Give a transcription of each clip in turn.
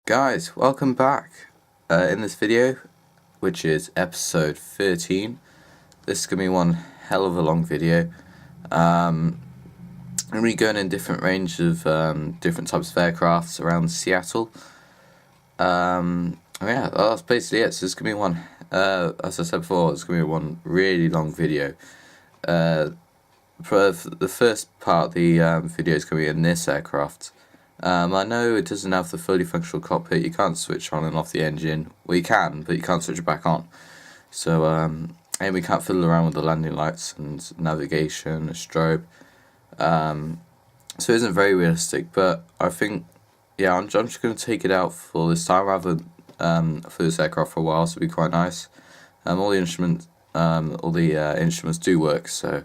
Guys, welcome back. In this video, which is episode 13, this is going to be one hell of a long video. I'm going to be going in different range of different types of aircrafts around Seattle. Yeah, that's basically it. So it's going to be one, as I said before, it's going to be one really long video. For the first part of the video is going to be in this aircraft. I know it doesn't have the fully functional cockpit. You can't switch on and off the engine. Well, you can, but you can't switch it back on. So, and we can't fiddle around with the landing lights and navigation, a strobe. So it isn't very realistic, but I think, yeah, I'm just going to take it out for this time rather than for this aircraft for a while, so it'll be quite nice. All the instruments do work, so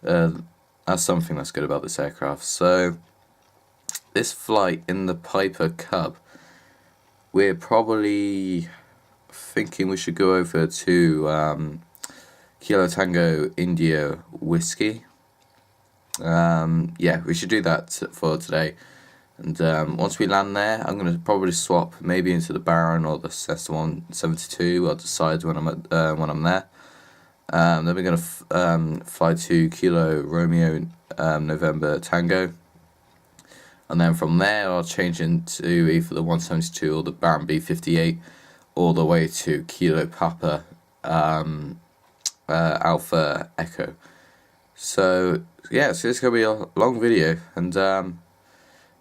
that's something that's good about this aircraft. So this flight in the Piper Cub, we're probably thinking we should go over to Kilo Tango India Whiskey. Yeah, we should do that for today. And once we land there, I'm going to probably swap maybe into the Baron or the Cessna 172. I'll decide when I'm there. Then we're going to fly to Kilo Romeo November Tango. And then from there, I'll change into either the 172 or the Baron B58, all the way to Kilo Papa Alpha Echo. So yeah, so it's gonna be a long video, and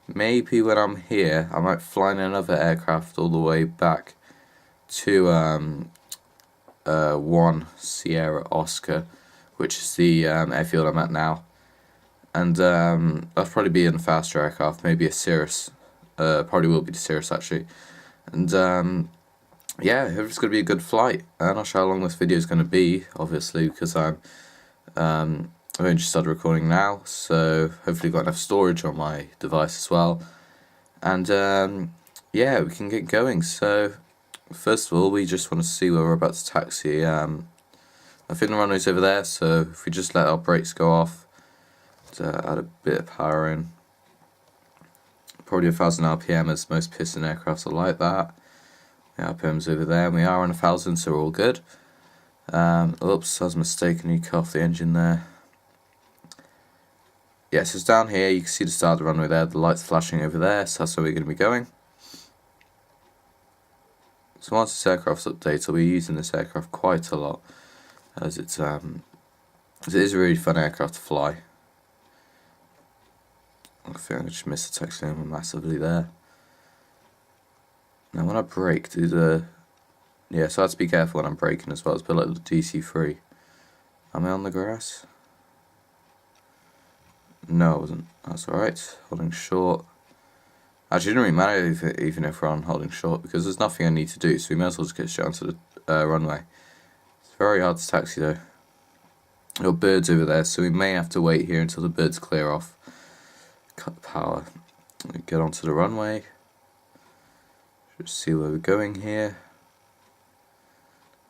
maybe when I'm here, I might fly in another aircraft all the way back to 1 Sierra Oscar, which is the airfield I'm at now. And that'll probably be in a faster aircraft, maybe a Cirrus. Probably will be the Cirrus actually. And yeah, it's going to be a good flight. I'm not sure how long this video is going to be, obviously, because I've only just started recording now. So hopefully got enough storage on my device as well. And yeah, we can get going. So first of all, we just want to see where we're about to taxi. I think the runway's over there, so if we just let our brakes go off, add a bit of power in. Probably 1,000 RPM, as most piston aircrafts are like that. The RPM's over there, and we are on 1,000, so we're all good. Oops, I was mistaken, you cut off the engine there. Yeah, so it's down here, you can see the start of the runway there, the lights flashing over there, so that's where we're going to be going. So once this aircraft's updated, I'll be using this aircraft quite a lot, as it is a really fun aircraft to fly. I think I just missed the taxi lane massively there. Now when I brake, yeah, so I have to be careful when I'm braking as well. It's a bit like the DC-3. Am I on the grass? No, I wasn't. That's alright. Holding short. Actually, it didn't really matter even if we're on holding short, because there's nothing I need to do, so we may as well just get straight onto the runway. It's very hard to taxi though. There are birds over there, so we may have to wait here until the birds clear off. Cut the power. Get onto the runway. Just see where we're going here.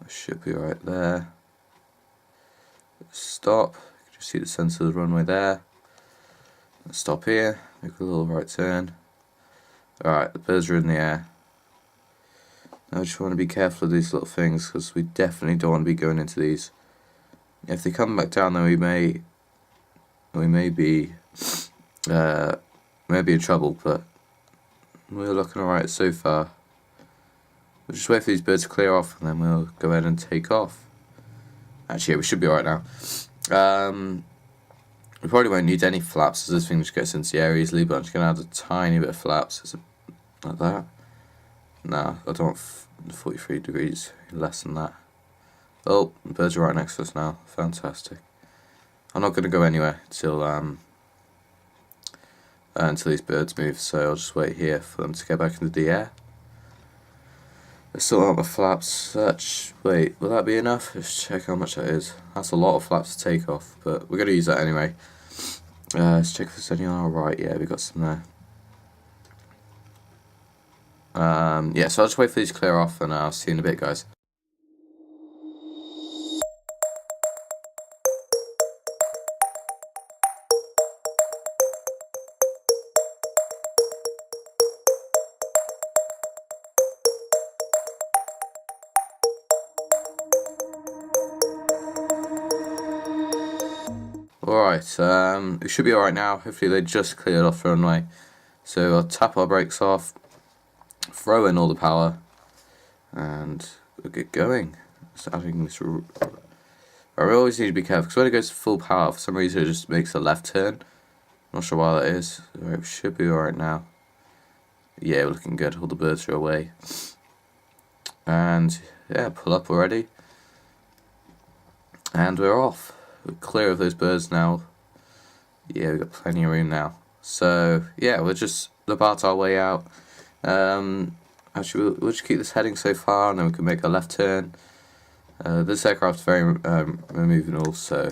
I should be right there. Stop. Just see the centre of the runway there. Let's stop here. Make a little right turn. Alright, the birds are in the air. Now I just want to be careful of these little things, because we definitely don't want to be going into these. If they come back down, then we may be in trouble, but we're looking alright so far. We'll just wait for these birds to clear off, and then we'll go ahead and take off. Actually, yeah, we should be alright now. We probably won't need any flaps, as this thing just gets into the air easily, but I'm just going to add a tiny bit of flaps, like that. No, I don't want 43 degrees, less than that. Oh, the birds are right next to us now. Fantastic. I'm not going to go anywhere until these birds move, so I'll just wait here for them to get back into the air. There's still aren't the flaps. Wait, will that be enough? Let's check how much that is. That's a lot of flaps to take off, but we're going to use that anyway. Let's check if there's any on our right. Yeah, we got some there. Yeah, so I'll just wait for these to clear off, and I'll see you in a bit, guys. Alright, it should be alright now. Hopefully they just cleared off the runway. So I'll tap our brakes off, throw in all the power, and we'll get going. Starting this. I always need to be careful because when it goes to full power, for some reason it just makes a left turn. Not sure why that is. It should be alright now. Yeah, we're looking good. All the birds are away. And yeah, pull up already. And we're off. We're clear of those birds now. Yeah, we've got plenty of room now. So yeah, we're just about our way out. Actually, we'll just keep this heading so far, and then we can make a left turn. This aircraft's very removable, so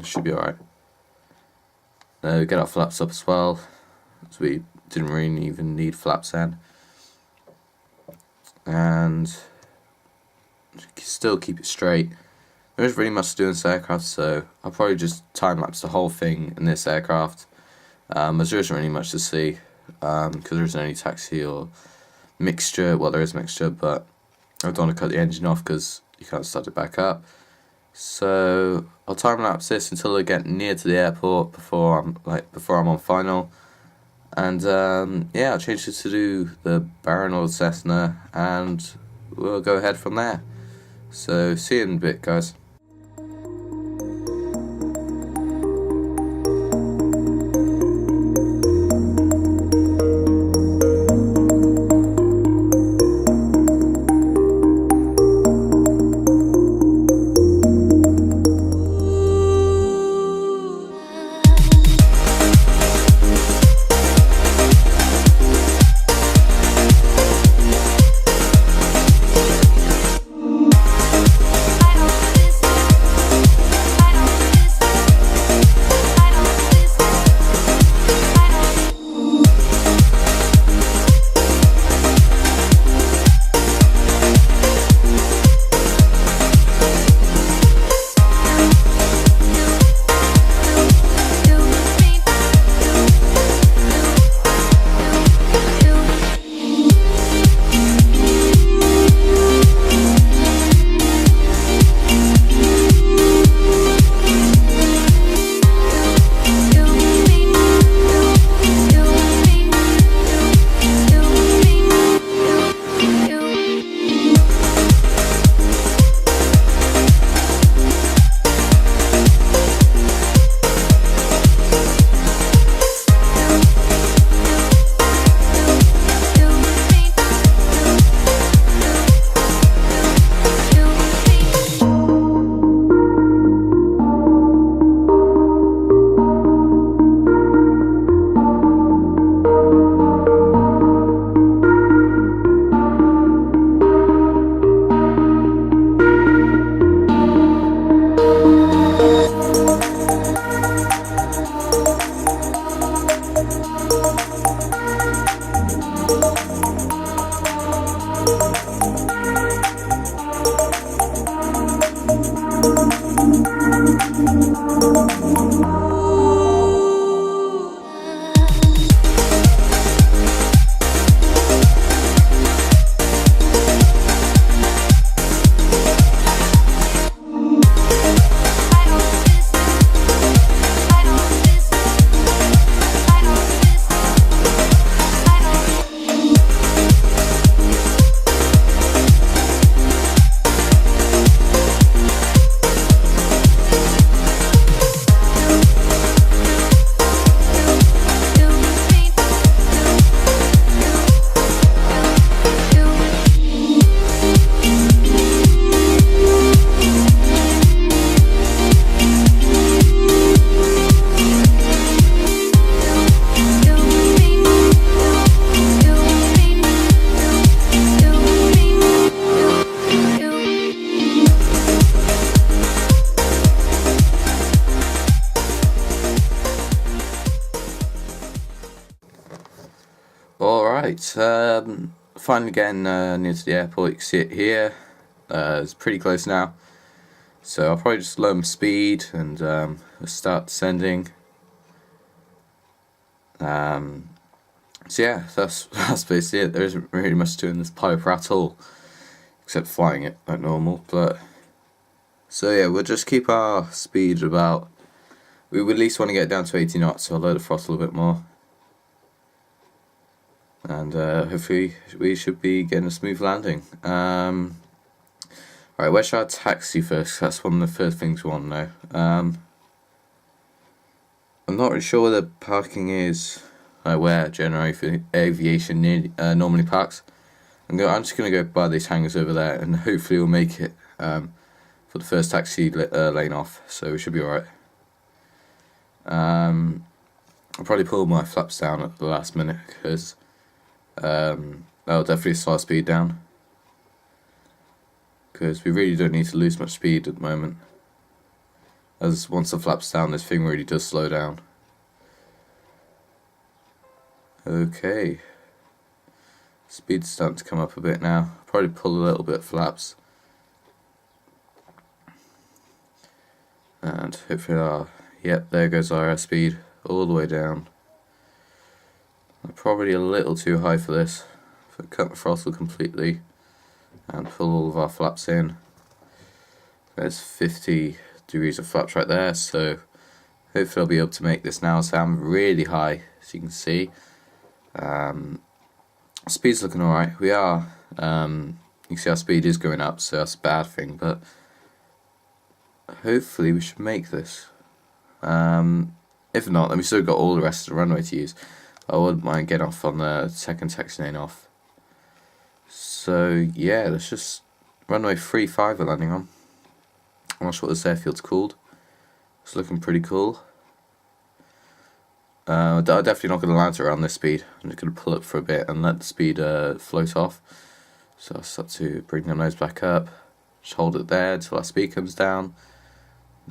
should be alright. Get our flaps up as well, as we didn't really even need flaps then. And still keep it straight. There isn't really much to do in this aircraft, so I'll probably just time-lapse the whole thing in this aircraft, as there isn't really much to see, because there isn't any taxi or mixture. Well, there is mixture, but I don't want to cut the engine off because you can't start it back up. So I'll time-lapse this until I get near to the airport before I'm on final, and yeah, I'll change it to do the Baron or the Cessna, and we'll go ahead from there. So see you in a bit, guys. Alright, finally getting near to the airport. You can see it here. It's pretty close now. So I'll probably just lower my speed and start descending. So yeah, that's basically it. There isn't really much to do in this Piper at all, except flying it like normal. But So yeah, we'll just keep our speed about, we would at least want to get down to 80 knots, so I'll lower the throttle a bit more. And hopefully we should be getting a smooth landing. Alright, where should I taxi first? That's one of the first things we want to know. I'm not really sure where the parking is, where General Aviation normally parks. I'm just going to go by these hangars over there, and hopefully we'll make it for the first taxi lane off, so we should be alright. I'll probably pull my flaps down at the last minute, because that'll definitely slow our speed down, because we really don't need to lose much speed at the moment, as once the flaps down this thing really does slow down. Okay, speed's starting to come up a bit now. Probably pull a little bit flaps, and hopefully yep, there goes our airspeed all the way down. Probably a little too high for this. If I cut the throttle completely and pull all of our flaps in, there's 50 degrees of flaps right there, so hopefully I'll be able to make this now sound really high, as you can see. Speed's looking alright. We are, you can see our speed is going up, so that's a bad thing, but hopefully we should make this. If not, then we still got all the rest of the runway to use. I wouldn't mind getting off on the second taxi lane off. So yeah, let's just runway 35 we're landing on. I'm not sure what this airfield's called. It's looking pretty cool. I'm definitely not going to land it around this speed. I'm just going to pull up for a bit and let the speed float off. So I'll start to bring the nose back up. Just hold it there until our speed comes down.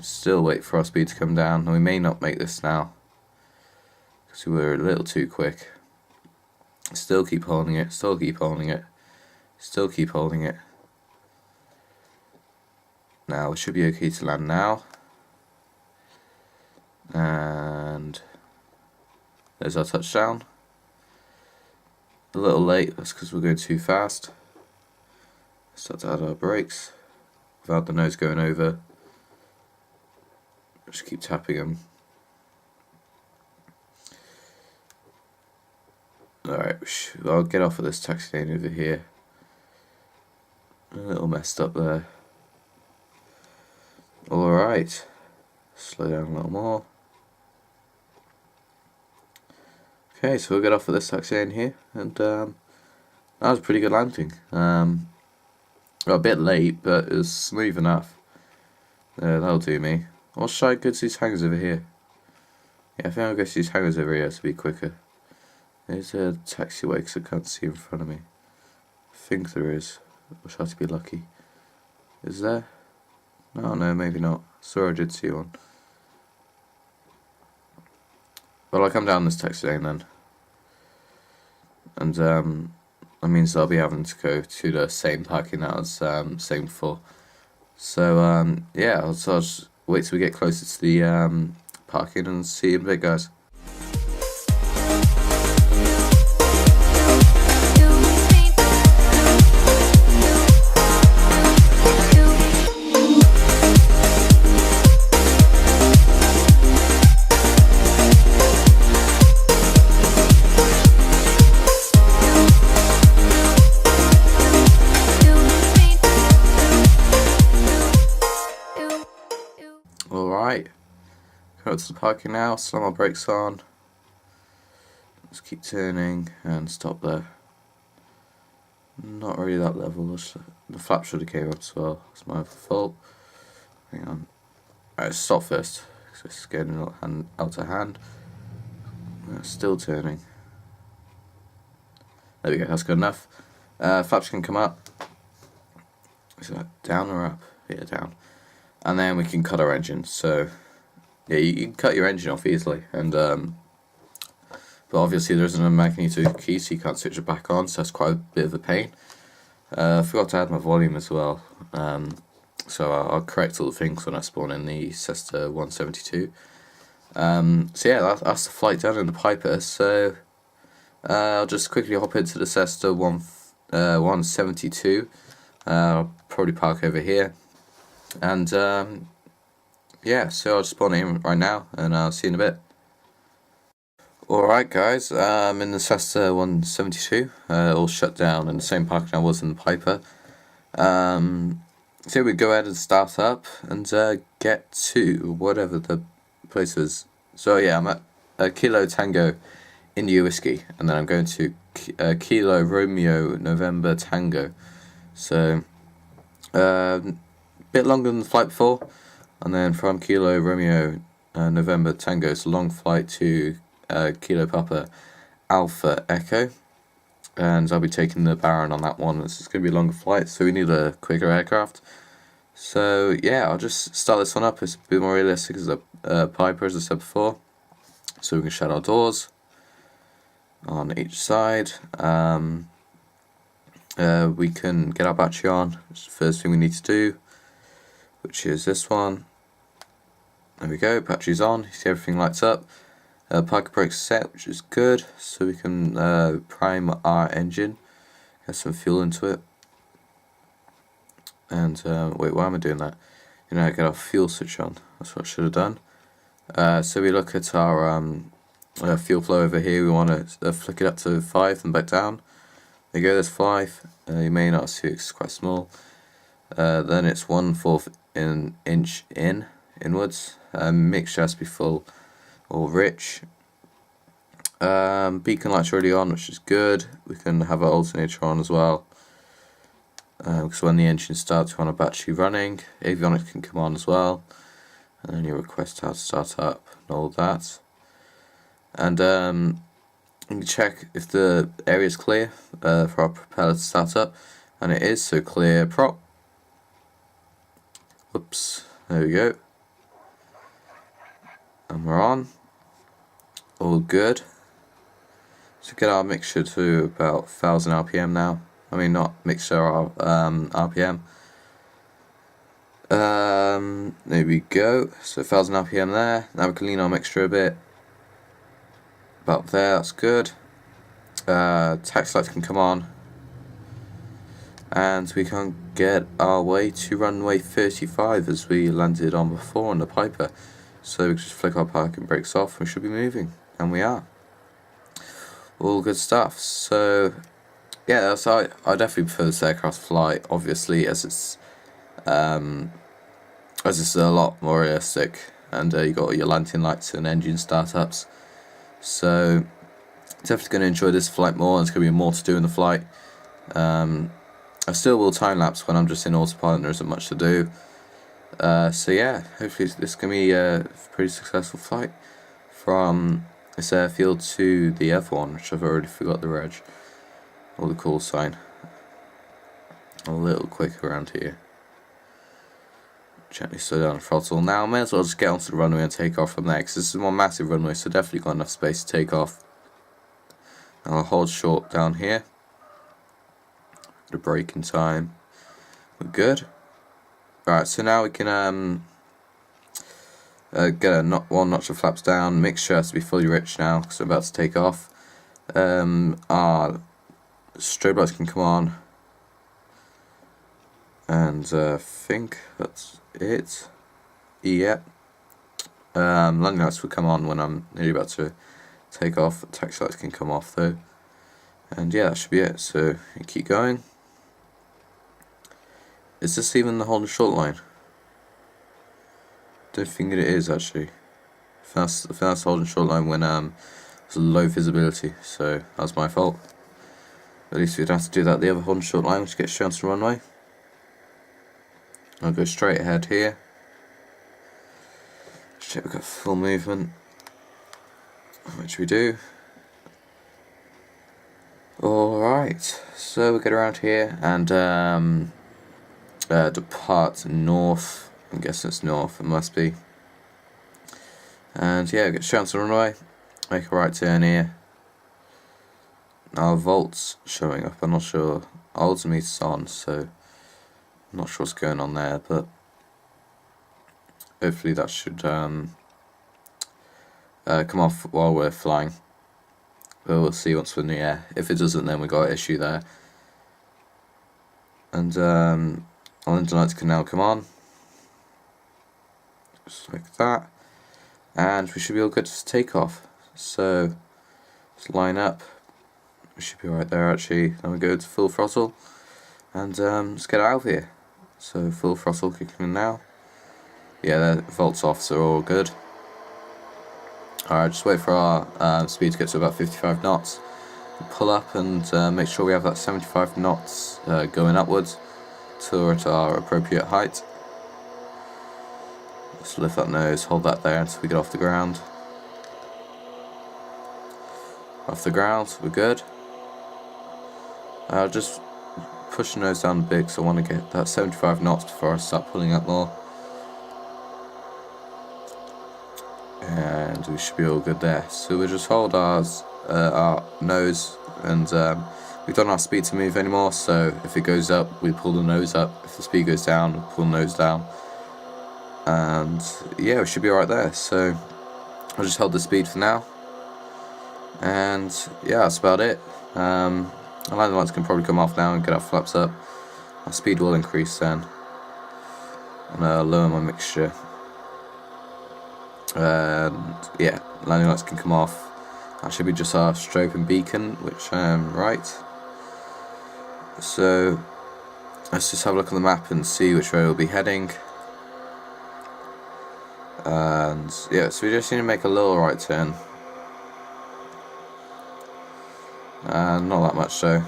Still wait for our speed to come down. And we may not make this now, because we were a little too quick. Still keep holding it, still keep holding it, still keep holding it. Now we should be okay to land now. And there's our touchdown. A little late, that's because we're going too fast. Start to add our brakes without the nose going over. Just keep tapping them. Alright, I'll get off of this taxi lane over here. A little messed up there. Alright, slow down a little more. Okay, so we'll get off of this taxi lane here, and that was a pretty good landing. Well, a bit late, but it was smooth enough. That'll do me. Or should I go to these hangars over here? Yeah, I think I'll go to these hangars over here to be quicker. There's a taxiway because I can't see in front of me. I think there is. I shall have to be lucky. Is there? No, maybe not. Sorry, I did see one. Well, I'll come down this taxi lane then. And that means I'll be having to go to the same parking that I was saying before. So yeah, I'll just wait till we get closer to the parking and see you in a bit, guys. Alright, go to the parking now, slam my brakes on, just keep turning and stop there. Not really that level, the flap should have came up as well, it's my fault. Hang on. Alright, stop first, because it's getting out of hand. Still turning. There we go, that's good enough. Flaps can come up. Is that down or up? Yeah, down. And then we can cut our engine. So yeah, you can cut your engine off easily, and but obviously there isn't a magneto key, so you can't switch it back on, so that's quite a bit of a pain. I forgot to add my volume as well, so I'll correct all the things when I spawn in the Cessna 172. So yeah, that's the flight done in the Piper. So I'll just quickly hop into the Cessna 172. I'll probably park over here. And yeah, so I'll just spawn in right now, and I'll see you in a bit. Alright guys, I'm in the Cessna 172, all shut down in the same parking I was in the Piper. So we go ahead and start up and get to whatever the place is. So yeah, I'm at Kilo Tango India Whiskey, and then I'm going to Kilo Romeo November Tango. So bit longer than the flight before, and then from Kilo Romeo November Tango, it's a long flight to Kilo Papa Alpha Echo, and I'll be taking the Baron on that one. It's going to be a longer flight, so we need a quicker aircraft. So yeah, I'll just start this one up. It's a bit more realistic as a Piper, as I said before. So we can shut our doors on each side. We can get our battery on. It's the first thing we need to do, which is this one. There we go, battery's on. You see everything lights up. Parking brake's set, which is good, so we can prime our engine, get some fuel into it. And wait, why am I doing that? You know, get our fuel switch on. That's what I should have done. So we look at our fuel flow over here. We want to flick it up to 5 and back down. There you go, there's 5. You may not see it's quite small. Then it's 1/4 inch inwards. Mixture has to be full or rich. Beacon light's already on, which is good. We can have our alternator on as well, because when the engine starts, we want a battery running. Avionics can come on as well, and then you request how to start up and all that. And you can check if the area is clear for our propeller to start up, and it is, so clear prop. Whoops, there we go. And we're on. All good. So get our mixture to about 1000 RPM now. I mean, not mixture, our RPM. There we go. So 1000 RPM there. Now we can lean our mixture a bit. About there, that's good. Taxi lights can come on. And we can get our way to runway 35 as we landed on before on the Piper. So we just flick our parking brakes off, we should be moving, and we are. All good stuff. So yeah, so I definitely prefer this aircraft flight, obviously, as it's a lot more realistic, and you got your lantern lights and engine startups. So definitely going to enjoy this flight more. There's going to be more to do in the flight. I still will time lapse when I'm just in autopilot and there isn't much to do. So yeah, hopefully this can be a pretty successful flight from this airfield to the other one, which I've already forgot the reg or the call sign. A little quick around here. Gently slow down the throttle. Now I may as well just get onto the runway and take off from there, because this is one massive runway, so definitely got enough space to take off. I'll hold short down here. The braking time. We're good. Right, so now we can get one notch of flaps down. Mixture has to be fully rich now because we're about to take off. Our strobe lights can come on, and I think that's it. Yeah. Landing lights will come on when I'm nearly about to take off. Taxi lights can come off though, and yeah, that should be it. So you keep going. Is this even the hold and short line? Don't think it is actually. Fast hold and short line when it's low visibility, so that's my fault. At least we'd have to do that the other hold and short line, which gets straight onto the runway. I'll go straight ahead here. Check we've got full movement, which we do. Alright, so we get around here and depart north. I'm guessing it's north, it must be. And yeah, get straight onto the runway, make a right turn here. Now volts showing up, I'm not sure. Our altimeter's on, so I'm not sure what's going on there, but hopefully that should come off while we're flying. But we'll see once we're in the air. If it doesn't, then we got an issue there. And our engine lights can now come on. just like that, and we should be all good to take off. So let's line up. We should be right there actually. Then we go to full throttle, and let's get out of here. So full throttle kicking in now. Yeah, the volts off, so all good. Alright, just wait for our speed to get to about 55 knots. Pull up and make sure we have that 75 knots going upwards toward our appropriate height. Just lift that nose, hold that there until we get off the ground. Off the ground, we're good. I'll just push the nose down a bit because I want to get that 75 knots before I start pulling up more. And we should be all good there. So we'll just hold our nose, and we don't have speed to move anymore, so if it goes up we pull the nose up, if the speed goes down we pull the nose down, and yeah, we should be alright there. So I'll just hold the speed for now, and yeah, that's about it. Our landing lights can probably come off now and get our flaps up. Our speed will increase then, and I'll lower my mixture. And yeah, landing lights can come off. That should be just our strobe and beacon, which right. So let's just have a look on the map and see which way we'll be heading. And yeah, so we just need to make a little right turn. Not that much so.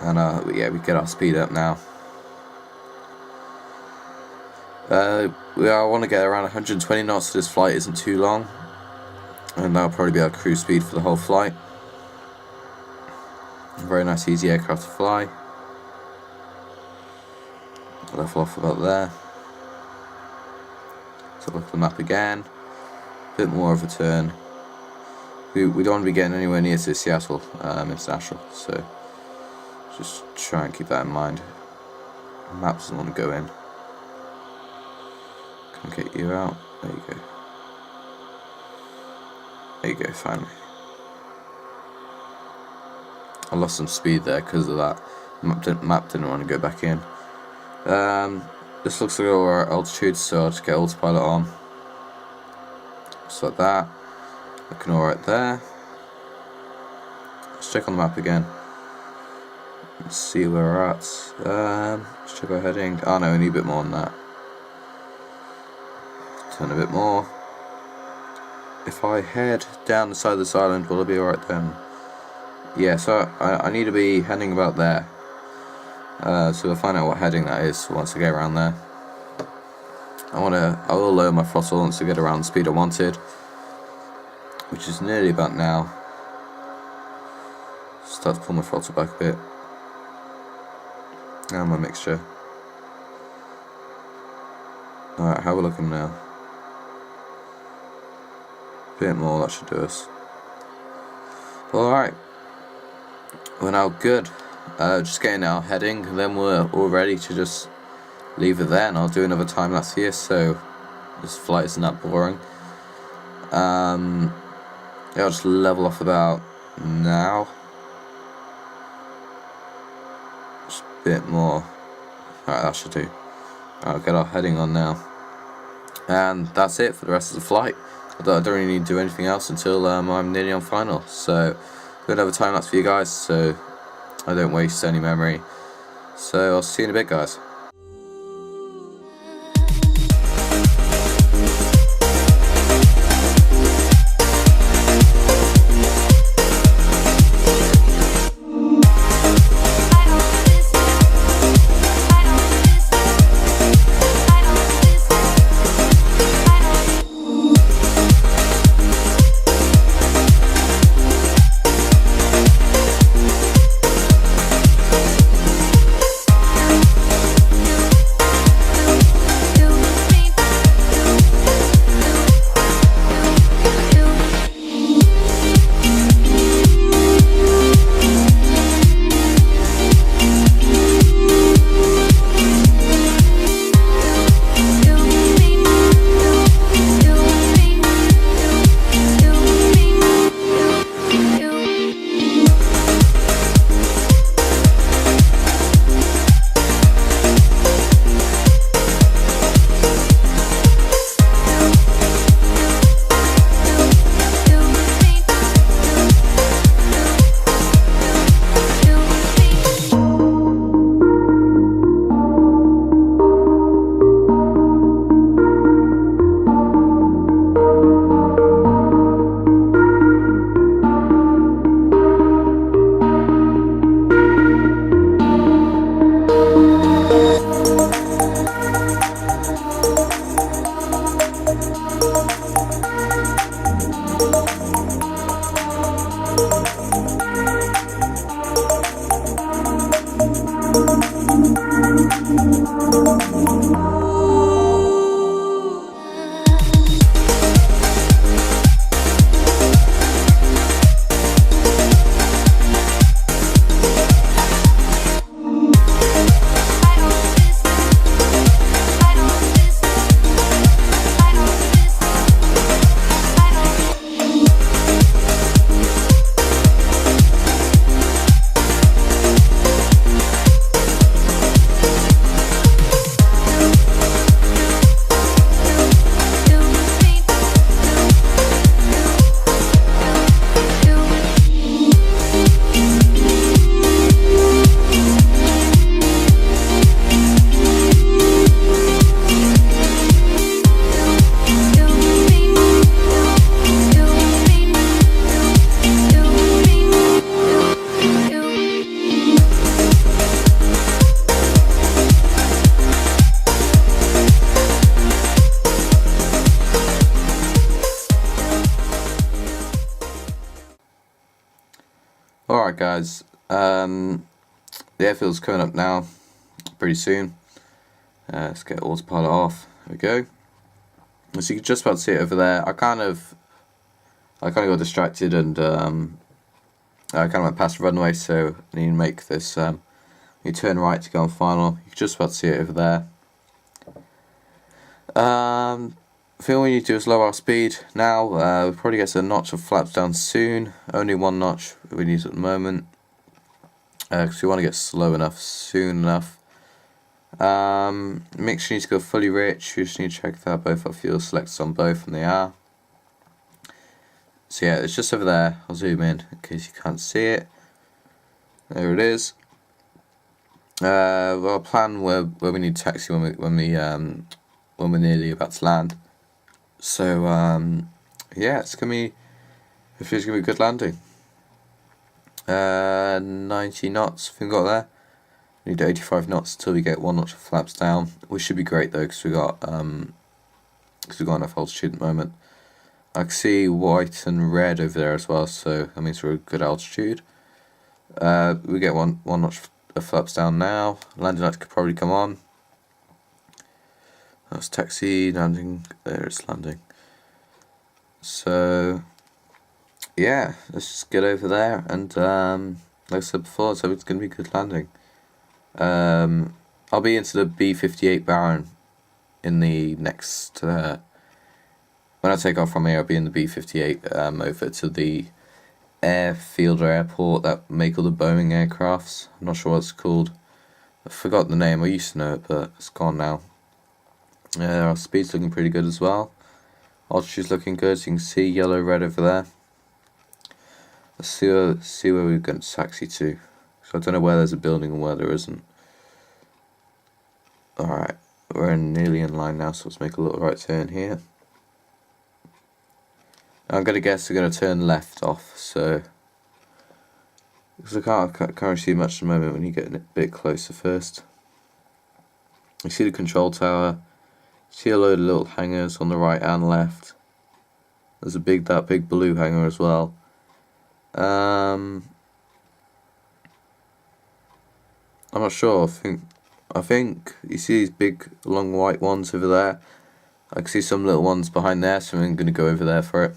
And yeah, we get our speed up now. I want to get around 120 knots so this flight isn't too long, and that'll probably be our cruise speed for the whole flight. A very nice easy aircraft to fly. Level off about there. So look at the map again. A bit more of a turn. We don't want to be getting anywhere near to Seattle International, so just try and keep that in mind. The map doesn't want to go in. Can I get you out? There you go. There you go, finally. I lost some speed there because of that. Map didn't want to go back in. This looks like our altitude, so I'll just get autopilot on. Just like that. Looking alright there. Let's check on the map again. Let's see where we're at. Let's check our heading. Oh no, we need a bit more than that. Turn a bit more. If I head down the side of this island, will I be alright then? Yeah, so I need to be heading about there. So we'll find out what heading that is once I get around there. I will lower my throttle once I get around the speed I wanted, which is nearly about now. Start to pull my throttle back a bit. And my mixture. Alright, how are we looking now? Bit more, that should do us. Alright, we're now good. Just getting our heading, and then we're all ready to just leave it there, and I'll do another time lapse here, so this flight isn't that boring. Yeah, I'll just level off about now. Just a bit more. Alright, that should do. I'll get our heading on now. And that's it for the rest of the flight. I don't really need to do anything else until I'm nearly on final. So, I'm going to have a time lapse for you guys, so I don't waste any memory. So, I'll see you in a bit, guys. Alright guys, the airfield's coming up now, pretty soon. Let's get autopilot off, there we go. As you can just about see it over there, I kind of got distracted and I kind of went past the runway, so I need to make this, you turn right to go on final. You can just about see it over there. I think what we need to do is lower our speed now. We'll probably get a notch of flaps down soon. Only one notch we need at the moment, because we want to get slow enough soon enough. Mixture needs to go fully rich. We just need to check that both our fuel selects on both, and they are. So yeah, it's just over there. I'll zoom in case you can't see it. There it is. Our plan where we need to taxi when we're nearly about to land. So yeah, it's gonna be a good landing. 90 knots. I think we got there. We need 85 knots until we get one notch of flaps down. We should be great though, because we got enough altitude at the moment. I can see white and red over there as well, so that means we're at good altitude. We get one notch of flaps down now. Landing lights could probably come on. That's taxi, landing, there it's landing. So yeah, let's just get over there, and like I said before, so it's going to be a good landing. I'll be into the B58 Baron in the next, when I take off from here, I'll be in the B58 over to the airfield or airport that make all the Boeing aircrafts. I'm not sure what it's called. I forgot the name, I used to know it, but it's gone now. Our speed's looking pretty good as well. Altitude's looking good, so you can see yellow, red over there. Let's see where we're going to taxi to. So I don't know where there's a building and where there isn't. Alright, we're nearly in line now, so let's make a little right turn here. I'm going to guess we're going to turn left off, so because I can't really see much at the moment when you get a bit closer first. You see the control tower. See a load of little hangars on the right and left. There's that big blue hangar as well. I'm not sure. I think you see these big long white ones over there. I can see some little ones behind there, so I'm going to go over there for it.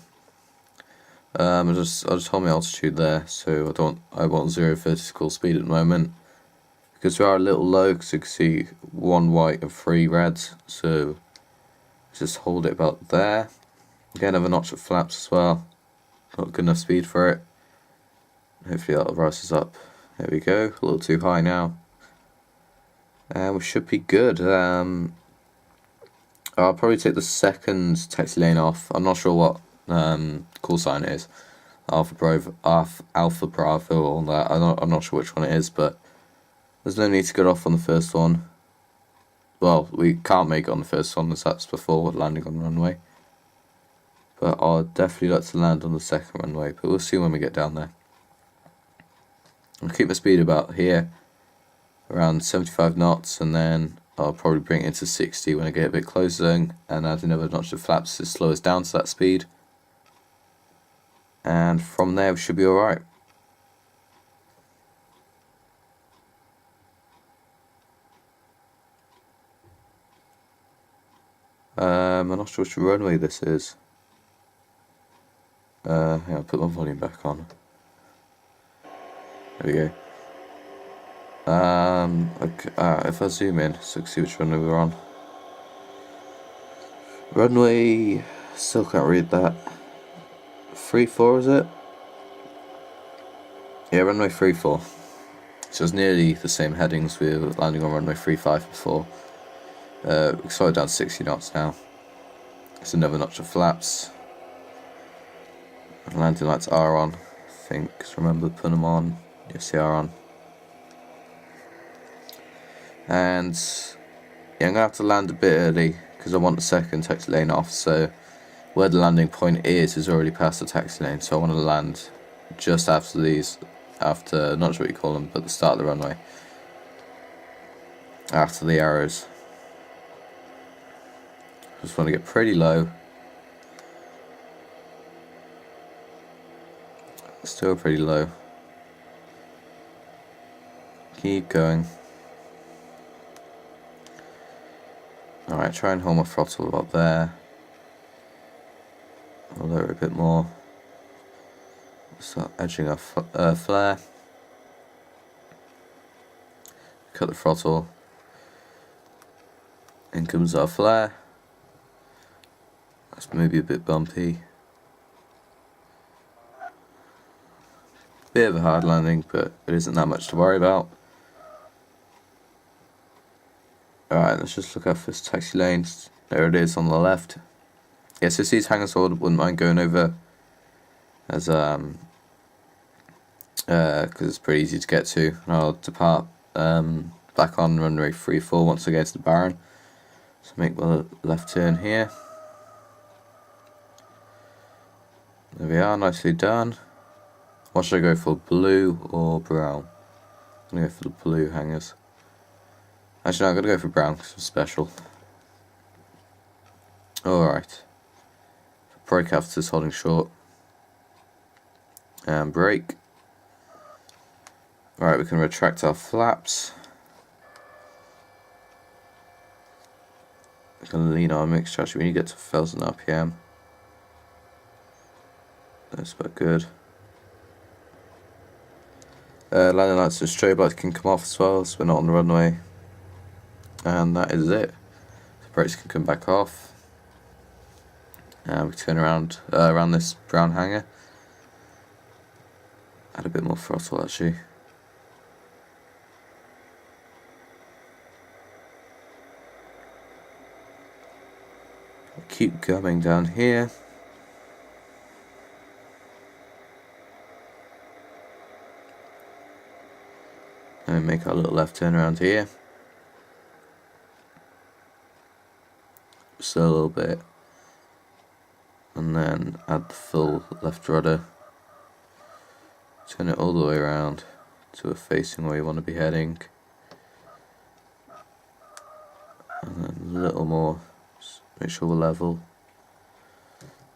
I'll just hold my altitude there, so I want 0 vertical speed at the moment, because we are a little low, because you can see 1 white and 3 reds, so just hold it about there. Again, have a notch of flaps as well. Not good enough speed for it. Hopefully that'll rise us up. There we go, a little too high now. And we should be good. I'll probably take the second taxi lane off. I'm not sure what call sign it is. Alpha Bravo, all that. I'm not sure which one it is, but there's no need to get off on the first one. Well, we can't make it on the first one, as that's before landing on the runway. But I'd definitely like to land on the second runway, but we'll see when we get down there. I'll keep my speed about here, around 75 knots, and then I'll probably bring it into 60 when I get a bit closer, and add another notch of flaps to slow us down to that speed. And from there we should be alright. I'm not sure which runway this is. I'll put my volume back on. There we go. If I zoom in, so I can see which runway we're on. Runway, still can't read that. 34 is it? Yeah, runway 34. So it's nearly the same headings we were landing on runway 35 before. We slowed down 60 knots now. It's another notch of flaps. Landing lights are on, I think, because remember putting them on. Yes, they are on. And yeah, I'm going to have to land a bit early because I want the second taxi lane off, so where the landing point is already past the taxi lane, so I want to land just after not sure what you call them, but the start of the runway. After the arrows. Just want to get pretty low. Still pretty low. Keep going. Alright, try and hold my throttle about there. I'll lower it a bit more. Start edging off flare. Cut the throttle. In comes our flare. That's maybe a bit bumpy. Bit of a hard landing, but it isn't that much to worry about. Alright, let's just look out for this taxi lane. There it is on the left. Yeah, so these hangars I wouldn't mind going over, as because it's pretty easy to get to. And I'll depart back on runway 34 once I get to the Baron. So make my left turn here. There we are, nicely done. What should I go for, blue or brown? I'm going to go for the blue hangers. Actually, no, I'm going to go for brown because it's special. Alright. Brake after this, holding short. And brake. Alright, we can retract our flaps. We can lean our mixture. Actually, we need to get to 1000 RPM. That's about good. Landing lights and strobe lights can come off as well, so we're not on the runway. And that is it. The brakes can come back off. And we turn around around this brown hangar. Add a bit more throttle actually. Keep going down here. And make our little left turn around here. So a little bit. And then add the full left rudder. Turn it all the way around to a facing where you want to be heading. And then a little more. Just make sure we're level.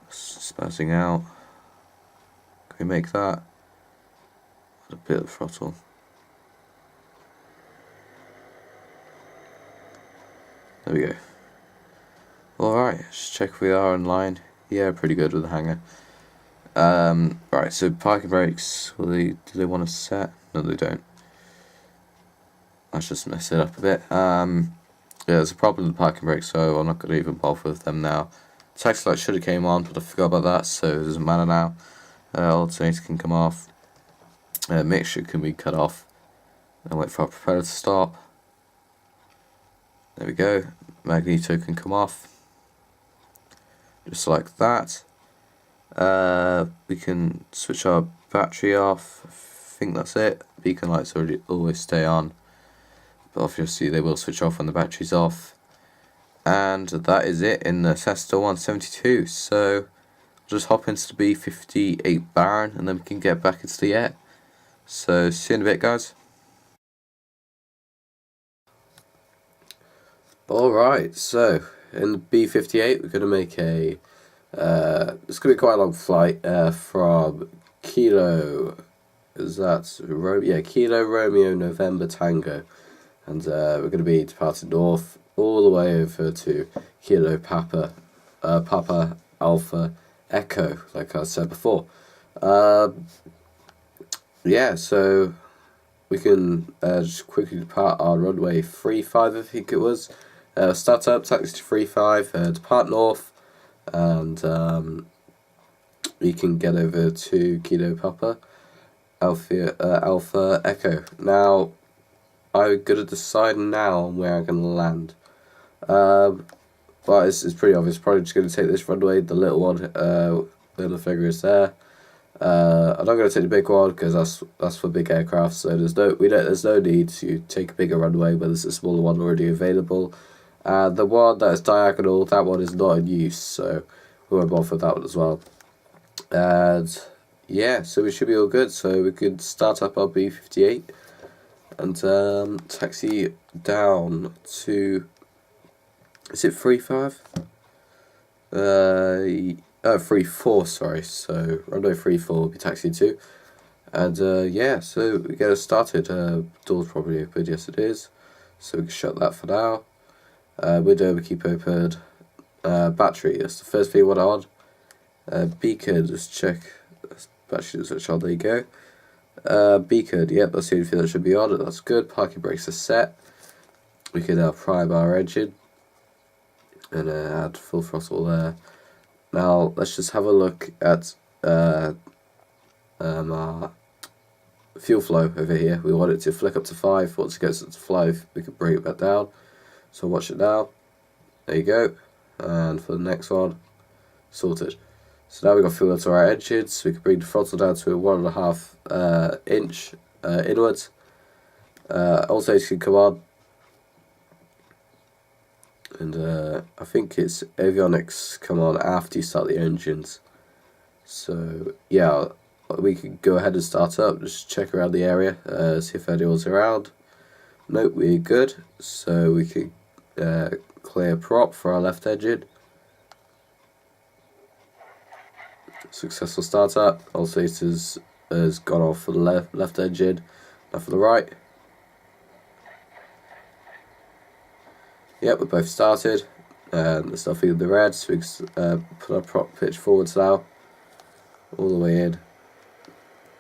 Spazzing out. Can we make that? Add a bit of throttle. There we go. Alright, let's check if we are in line. Yeah, pretty good with the hanger. Right, so parking brakes, do they want to set? No, they don't. Let's just mess it up a bit. Yeah, there's a problem with the parking brakes, so I'm not going to even bother with them now. Taxi light should have came on, but I forgot about that, so it doesn't matter now. Alternator can come off. Mixture can be cut off. And wait for our propeller to stop. There we go. Magneto can come off. Just like that. We can switch our battery off. I think that's it. Beacon lights always stay on. But obviously they will switch off when the battery's off. And that is it in the Cessna 172. So I'll just hop into the B58 Baron and then we can get back into the air. So see you in a bit, guys. Alright, so in the B58 we're going to make a, it's going to be quite a long flight from Kilo, Kilo Romeo November Tango, and we're going to be departing north all the way over to Kilo Papa Alpha Echo, like I said before. Yeah, so we can just quickly depart our runway 35, I think it was. Start up, taxi to 35, depart north, and we can get over to Kilo Papa Alpha Echo. Now, I'm going to decide now on where I'm going to land. But it's pretty obvious. Probably just going to take this runway, the little one, when the figure is there. I'm not going to take the big one because that's for big aircraft. So there's no need to take a bigger runway when there's a smaller one already available. The one that is diagonal, that one is not in use, so we won't bother with that one as well. And yeah, so we should be all good. So we could start up our B58 and taxi down to, is it 35? 34, sorry. So runway 34 will be taxi to, And yeah, so we get it started. Door's probably open, yes it is. So we can shut that for now. Window we keep open. Battery, that's the first thing we want on. Beacon, just check. Battery switch on, there you go. Beacon, yep, that's the only thing that should be on. That's good. Parking brakes are set. We can now prime our engine and add full throttle there. Now let's just have a look at our fuel flow over here. We want it to flick up to 5. Once it gets up to 5, we can bring it back down. So watch it now. There you go. And for the next one, sorted. So now we've got fuel into our engines. So we can bring the throttle down to a 1.5 inch inwards. Alternator can come on. And I think it's avionics come on after you start the engines. So yeah, we can go ahead and start up, just check around the area, see if anyone's around. Nope, we're good. So we can clear prop for our left engine. Successful startup. Alternator has gone off for the left engine, now for the right. Yep, we're both started, and there's nothing in the red, so we can put our prop pitch forwards now, all the way in,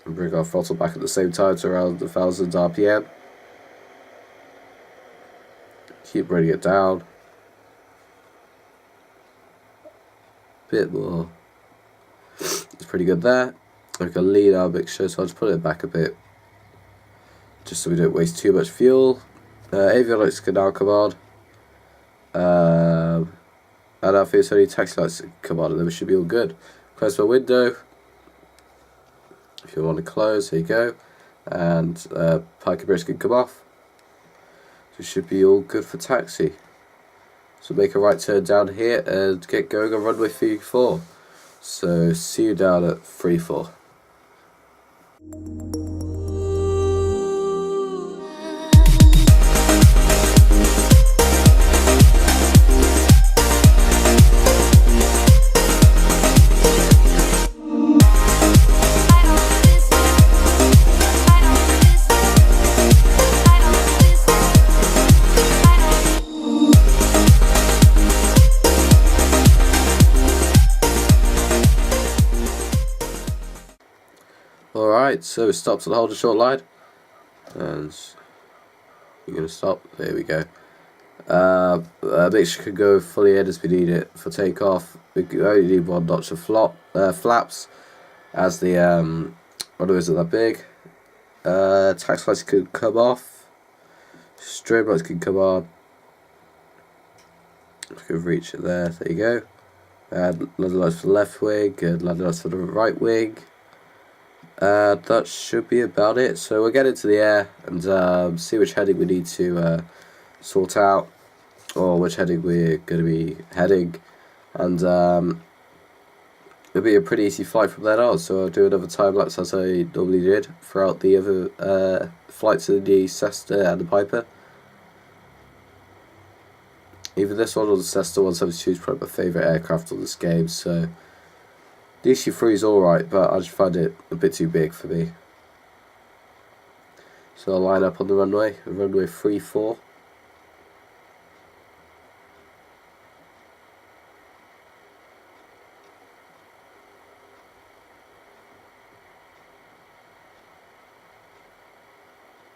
and bring our throttle back at the same time to around 1000 RPM. Keep bringing it down. Bit more. It's pretty good there. We can lean our mixture, so I'll just put it back a bit, just so we don't waste too much fuel. Avionics can now come on. And I think it's only taxi lights that come on, and then we should be all good. Close my window. If you want to close, here you go. And parking brakes can come off. So we should be all good for taxi. So make a right turn down here and get going on runway 34. So see you down at 34. Alright, so it stops at the hold a short line, and you're going to stop, there we go. Make sure you can go fully in as we need it for takeoff. We only need one notch of flaps, as the runway isn't that big. Taxi lights can come off, strobe lights can come on. We can reach it there, there you go. And landing lights for the left wing, and landing lights for the right wing. That should be about it. So we'll get into the air and see which heading we need to sort out, or which heading we're going to be heading, and it'll be a pretty easy flight from then on. So I'll do another time lapse as I normally did throughout the other flights in the Cessna and the Piper. Either this one or the Cessna 172 is probably my favourite aircraft on this game, so the DC-3 is alright, but I just find it a bit too big for me. So I'll line up on the runway 34.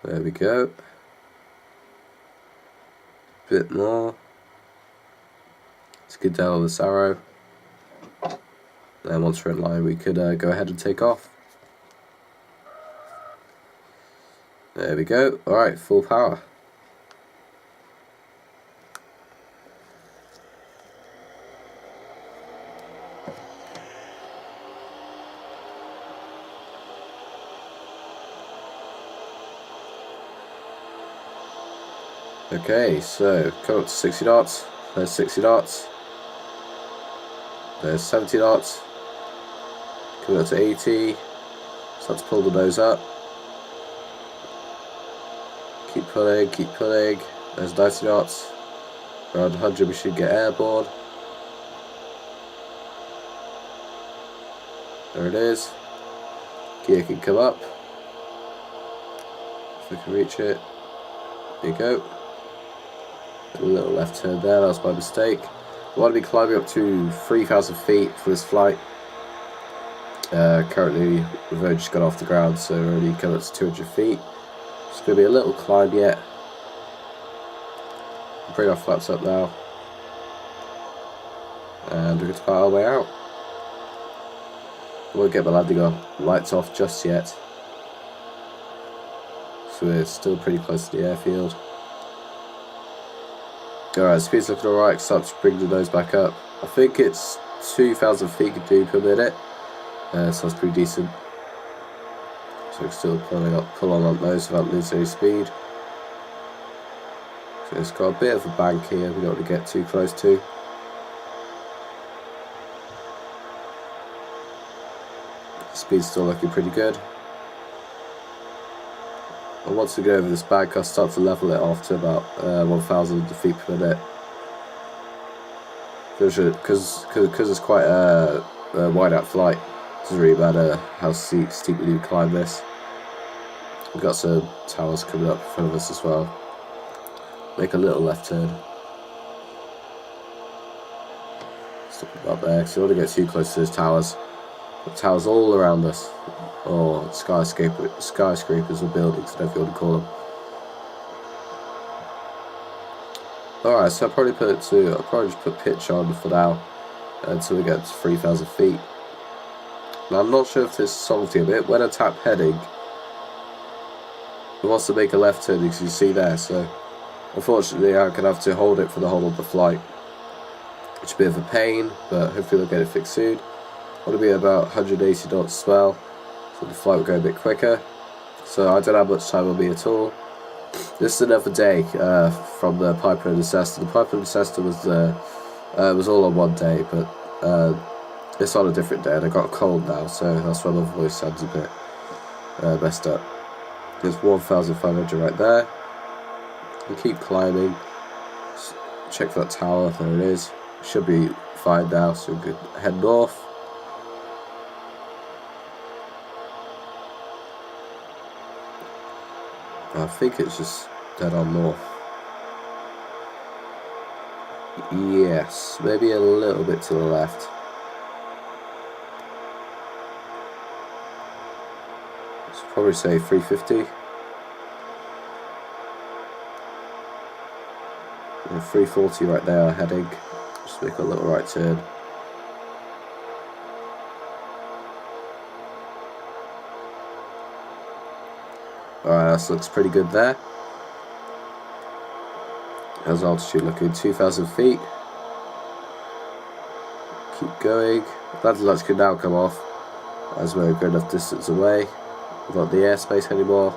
There we go. Bit more. Let's get down on this arrow. Then once we're in line, we could go ahead and take off. There we go. Alright, full power. Okay, so come up to 60 knots. There's 60 knots. There's 70 knots. Coming up to 80. Start to pull the nose up. Keep pulling, keep pulling. There's 90 knots. Around 100 we should get airborne. There it is. Gear can come up. if I can reach it. There you go. A little left turn there, that was my mistake. I want to be climbing up to 3,000 feet for this flight. Currently we've only just got off the ground, so we're only coming up to 200 feet. It's going to be a little climb yet. Bring our flaps up now. And we're going to power our way out. I won't get my landing lights off just yet. So we're still pretty close to the airfield. Alright, speed's looking alright, start to bring the nose back up. I think it's 2,000 feet per minute. So that's pretty decent. So we're still pull on that nose without losing any speed. So it's got a bit of a bank here, we don't want to get too close to. Speed's still looking pretty good. And once we get over this bank, I'll start to level it off to about 1,000 feet per minute. Because it's quite a wide out flight, it doesn't really matter how steeply we climb this. We've got some towers coming up in front of us as well. Make a little left turn. Stop about there, because we don't want to get too close to those towers. The towers all around us, or skyscrapers or buildings, whatever you want to call them. Alright, so I'll probably just put pitch on for now until we get to 3,000 feet. Now I'm not sure if this is salty a bit. When I tap heading, it wants to make a left turn, as you see there, so unfortunately I'm going to have to hold it for the whole of the flight. Which is a bit of a pain, but hopefully we'll get it fixed soon. I want to be about 180 knots as well, so the flight will go a bit quicker. So I don't have much time on me at all. This is another day from the Piper and the Cessna. The Piper and the Cessna was all on one day, but it's on a different day, and I got a cold now, so that's why my voice sounds a bit messed up. There's 1,500 right there. We keep climbing. Check for that tower. There it is. Should be fine now, so we could head north. I think it's just dead on north. Yes, maybe a little bit to the left. Let's probably say 350. And 340 right there, heading. Just make a little right turn. Alright, that looks pretty good there. How's altitude looking? 2,000 feet. Keep going. That lights can now come off as we're a good enough distance away. We've got the airspace anymore.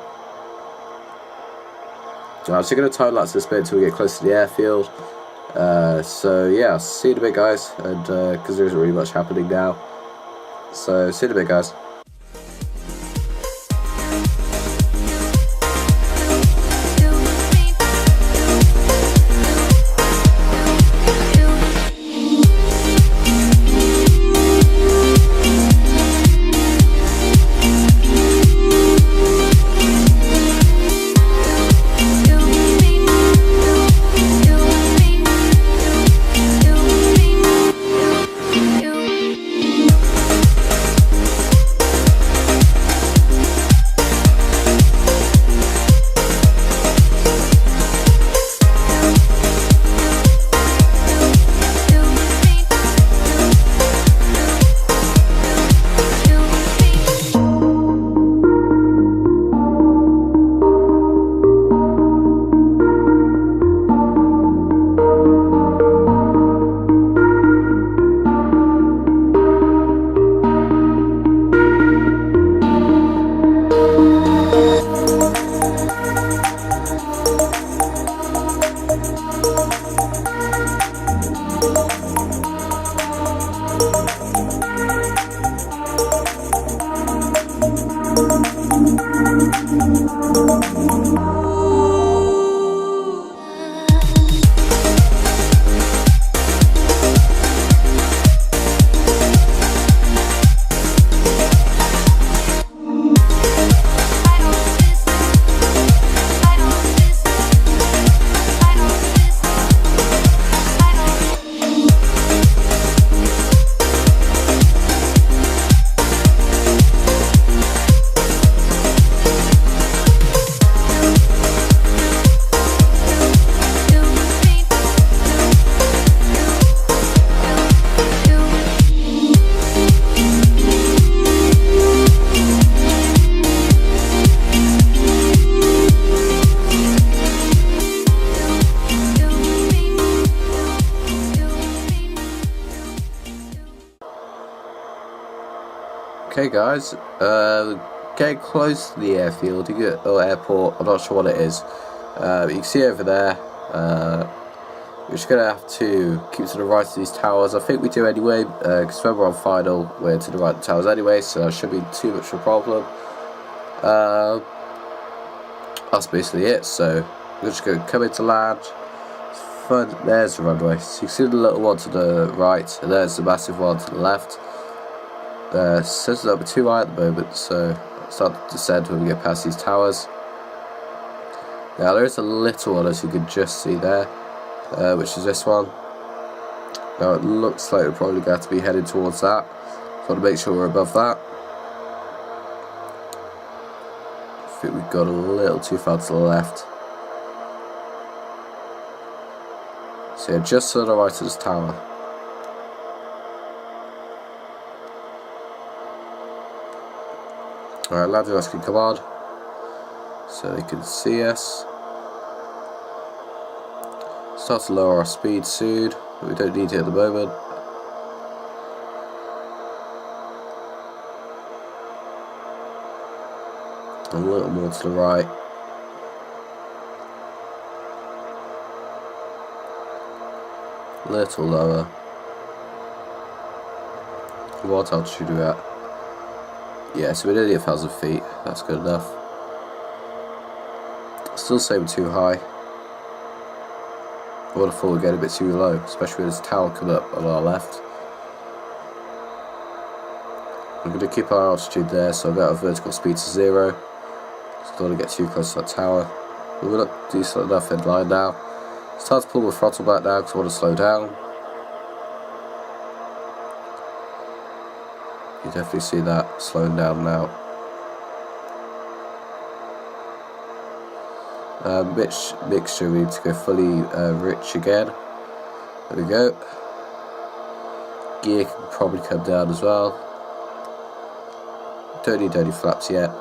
So I'm actually going to time lapse this bit until we get close to the airfield. So yeah, I'll see you in a bit, guys. And because there isn't really much happening now. So see you in a bit, guys. Okay guys, getting close to the airfield, or airport, I'm not sure what it is. You can see over there, we're just going to have to keep to the right of these towers. I think we do anyway, because when we're on final, we're to the right of the towers anyway, so that shouldn't be too much of a problem. That's basically it, so we're just going to come into land. There's the runway, so you can see the little one to the right, and there's the massive one to the left. Says that we're too high at the moment, so I'll start to descend when we get past these towers. Now there is a little one, as you can just see there, which is this one. Now it looks like we're probably going to have to be heading towards that, so I want to make sure we're above that. I think we've got a little too far to the left. So yeah, just to the right of this tower. Alright, landing us can come on, so they can see us. Start to lower our speed soon, but we don't need it at the moment. A little more to the right. A little lower. What altitude are we at? Yeah, so we're nearly 1,000 feet. That's good enough. Still say we're too high. I would have thought we'd get a bit too low, especially with this tower coming up on our left. I'm going to keep our altitude there, so I've got our vertical speed to 0. Just don't want to get too close to that tower. We're not decent enough in line now. Start to pull the throttle back now because I want to slow down. You definitely see that slowing down now. Mixture, we need to go fully rich again. There we go. Gear can probably come down as well. Don't need any flaps yet.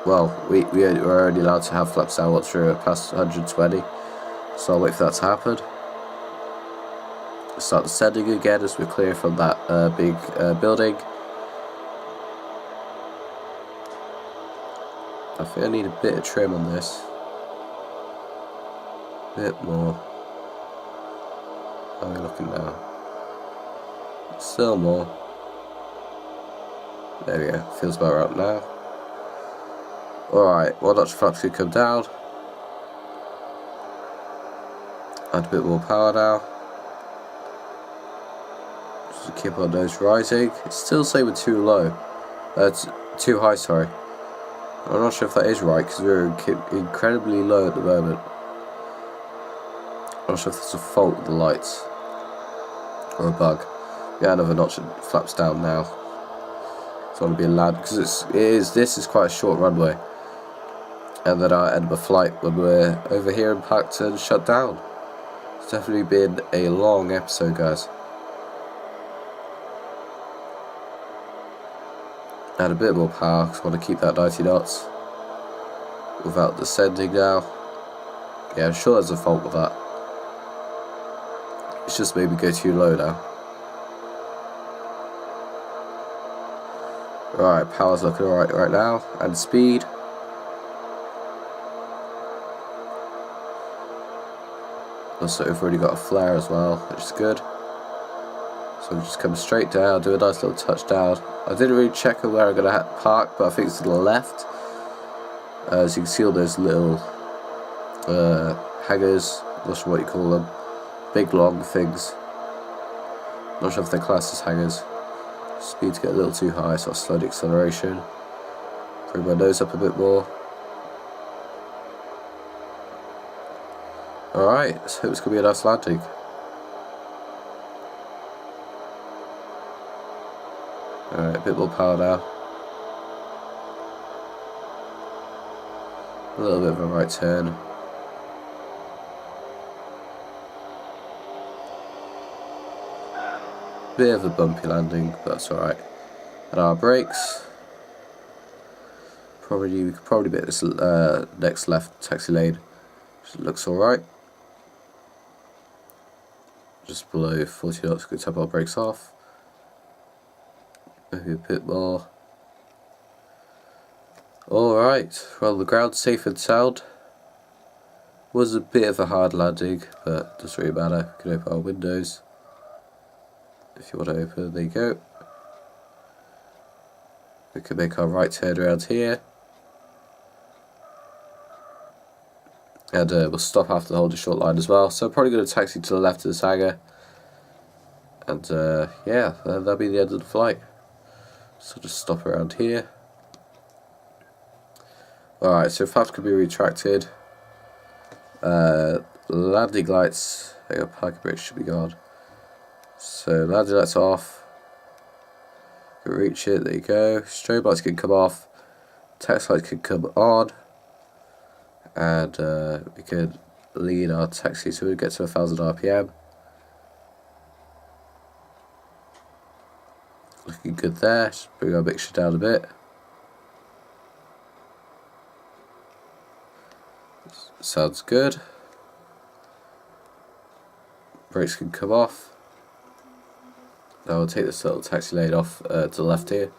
Well, we're only allowed to have flaps now once we're past 120. So I'll wait for that to happen. Start descending again as we're clear from that big building. I think I need a bit of trim on this. Bit more. How are we looking now? Still more. There we go. Feels about right now. Alright, one notch flaps could come down. Add a bit more power now. Just to keep our nose rising. It's still saying we're too low. It's too high, sorry. I'm not sure if that is right because we're incredibly low at the moment. I'm not sure if there's a fault with the lights or a bug. Yeah, another notch flaps down now. It's going to be a land because this is quite a short runway, and then our end of a flight when we're over here and packed and shut down. It's definitely been a long episode, guys. Add a bit more power because I want to keep that 90 knots without descending now. Yeah, I'm sure there's a fault with that. It's just maybe go too low now. Alright, power's looking alright right now, and speed. Also, we've already got a flare as well, which is good. So we just come straight down, do a nice little touchdown. I didn't really check where I'm going to park, but I think it's to the left. As you can see all those little hangers, not sure what you call them. Big long things. Not sure if they're classed as hangers. Speeds get a little too high, so I'll slow the acceleration. Bring my nose up a bit more. Alright, let's hope it's going to be a nice landing. Alright, a bit more power now. A little bit of a right turn. Bit of a bumpy landing, but that's alright. And our brakes. We could probably hit this next left taxi lane. Which looks alright. Just below 40 knots, we can tap our brakes off. maybe a bit more. Alright, well, the ground's safe and sound. Was a bit of a hard landing, but doesn't really matter. We can open our windows if you want to open. There you go. We can make our right turn around here, and we'll stop after the hold a short line as well. So I'm probably going to taxi to the left of this hangar, and yeah, that'll be the end of the flight. So just stop around here. Alright, so flaps can be retracted. Landing lights, hang on, Piper brakes should be gone. So landing lights off. Can reach it, there you go. Strobe lights can come off. Taxi lights can come on. And we can lead our taxi so we get to 1000 RPM. Looking good there. Just bring our mixture down a bit. Sounds good. Brakes can come off. Now we'll take this little taxi lane off to the left here.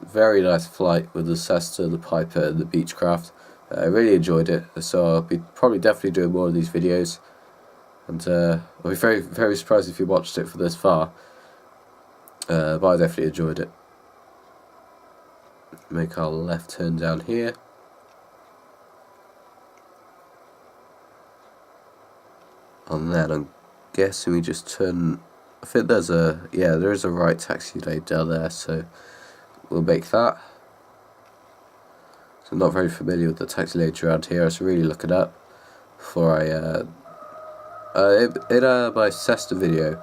Very nice flight with the Cessna, the Piper and the Beechcraft. I really enjoyed it, so I'll be probably definitely doing more of these videos. And I'll be very, very surprised if you watched it for this far. But I definitely enjoyed it. Make our left turn down here. And then I'm guessing we just turn. I think there is a right taxi lane down there, so we'll make that. So I'm not very familiar with the taxi lanes around here. I should really look it up before I in my Cessna video.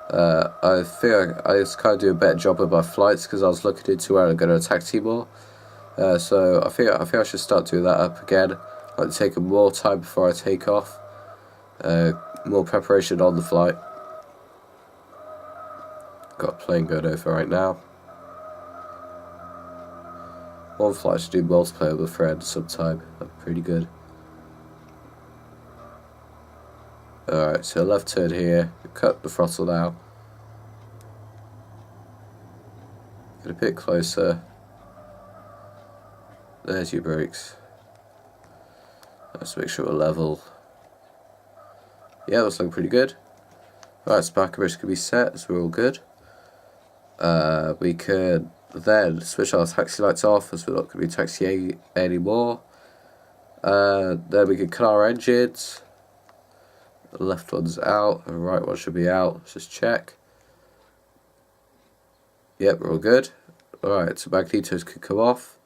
I think I just kind of do a better job of my flights because I was looking into where I'm going to taxi more. So I think I should start doing that up again. Like taking more time before I take off. More preparation on the flight. Got a plane going over right now. One flight to do multiplayer with a friend sometime. That's pretty good. Alright, so left turn here. Cut the throttle now. Get a bit closer. There's your brakes. Let's make sure we're level. Yeah, that's looking pretty good. Alright, spark brakes can be set, so we're all good. We could then switch our taxi lights off as we're not going to be taxiing anymore. Then we can cut our engines. The left one's out, the right one should be out. Let's just check. Yep, we're all good. Alright, so magnetos could come off.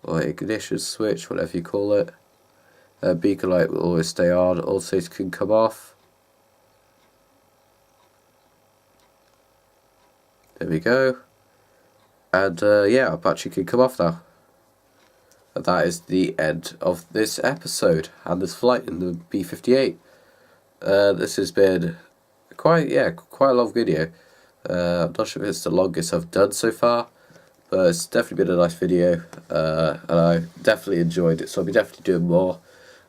Or ignition switch, whatever you call it. Beacon light will always stay on. Alternator can come off. There we go. And yeah, our battery can come off now. And that is the end of this episode and this flight in the B58. This has been quite a long video. I'm not sure if it's the longest I've done so far, but it's definitely been a nice video, and I definitely enjoyed it, so I'll be definitely doing more.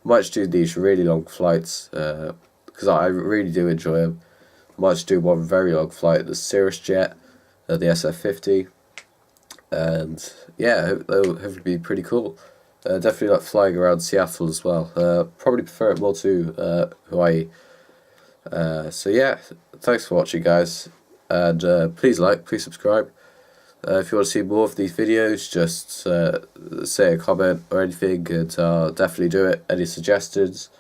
I might just do these really long flights, because I really do enjoy them. I might just do one very long flight, the Cirrus Jet, the SF50, and yeah, they'll hopefully be pretty cool. Definitely like flying around Seattle as well. Probably prefer it more to Hawaii. So yeah, thanks for watching, guys, and please like, please subscribe. If you want to see more of these videos, just say a comment or anything, and I'll definitely do it. Any suggestions?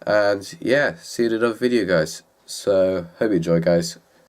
And yeah, see you in another video, guys. So hope you enjoy, guys.